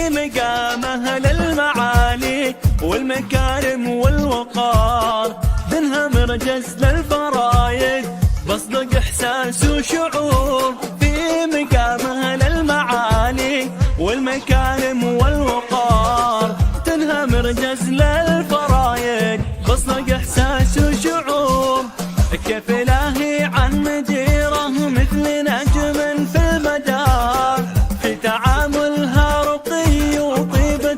مقامه للمعالي والمكارم والوقار، دنها مرجز للفرايد بصدق احساس وشعور. في مقامه للمعالي والمكارم والوقار، دنها مرجز للفرايد بصدق احساس وشعور. كيف لاهي عن مديره مثل نجم في المدار، في تعاملها رقي وطيبة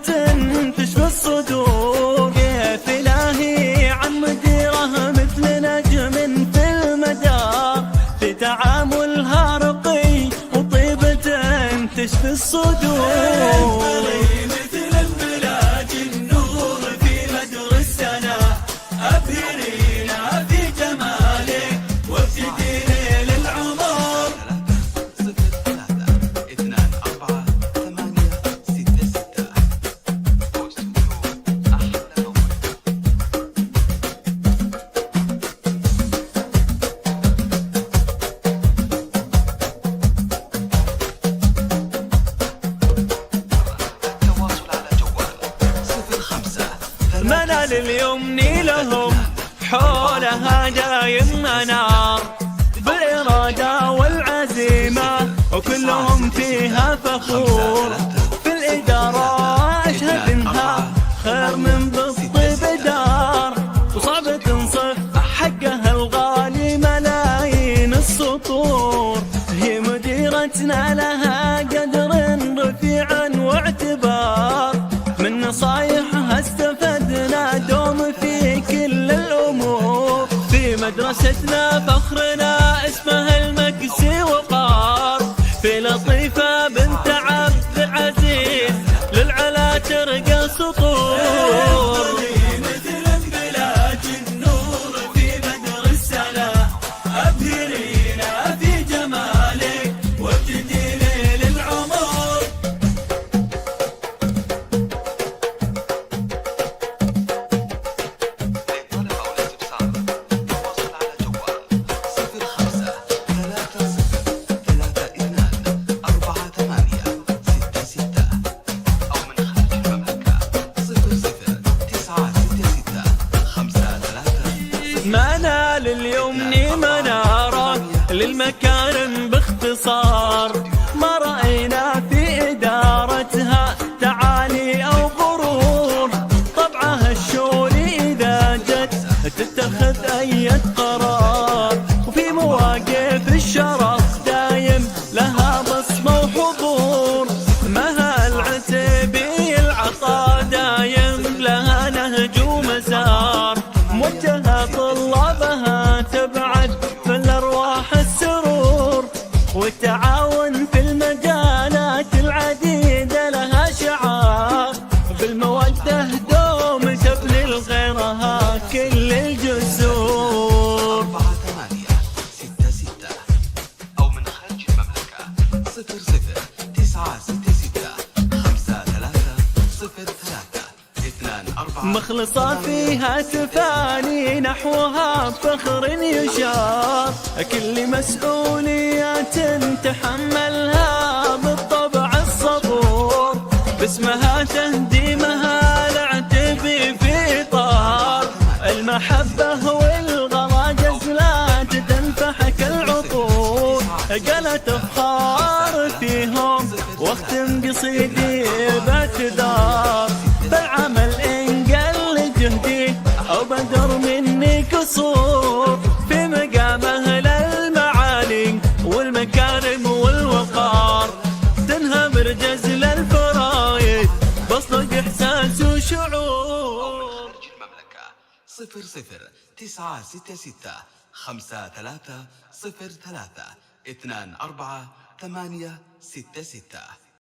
تشفي الصدور. كيف لاهي عن مديره مثل نجم في المدار، في تعاملها رقي وطيبة تشفي الصدور. منال اليمني لهم حولها دايم منار، بالإرادة والعزيمة وكلهم فيها فخور. في الإدارة أشهد إنها خير من بالطيب دار، وصعب تنصف حقها الغالي ملايين السطور. هي مديرتنا لها قدر رفيع واعتبار، من نصايحها استفدنا دوم في كل الأمور. في مدرستنا فخرنا اسمها المكسي وقار، في لطيفة بنت عبد العزيز للعلا ترقى سطور. منال اليمني منارة للمكارم باختصار، ما رأينا في إدارتها تعالي أو غرور. طبعها الشوري إذا جت تتخذ أي قرار، وفي مواقف الشرف دايم لها بصمة وحضور. مها العتيبي العطاء دايم لها نهج ومسار، موجهة طلابها تبعد في الأرواح السرور. والتعاون في المجالات العديدة لها شعار، بالمودة دوم تبني لغيرها كل الجسور. 4866 أو من خارج المملكة 0096530324. مخلصة فيها تفاني نحوها بفخر يشار، كل مسؤوليات تحملها بالطبع الصبور. باسمها تهديمها العتبي في إطار المحبة والغلا جزلات تنفحك العطور. قالت افخار فيهم واختم قصيدي باعتذار، بالعمل إن قل جهدي أو بدر مني قصور. في مقامه للمعالي والمكارم والوقار، دنها برجز للفرايد بصدق إحساس وشعور. خارج المملكة 009665300324 24 866.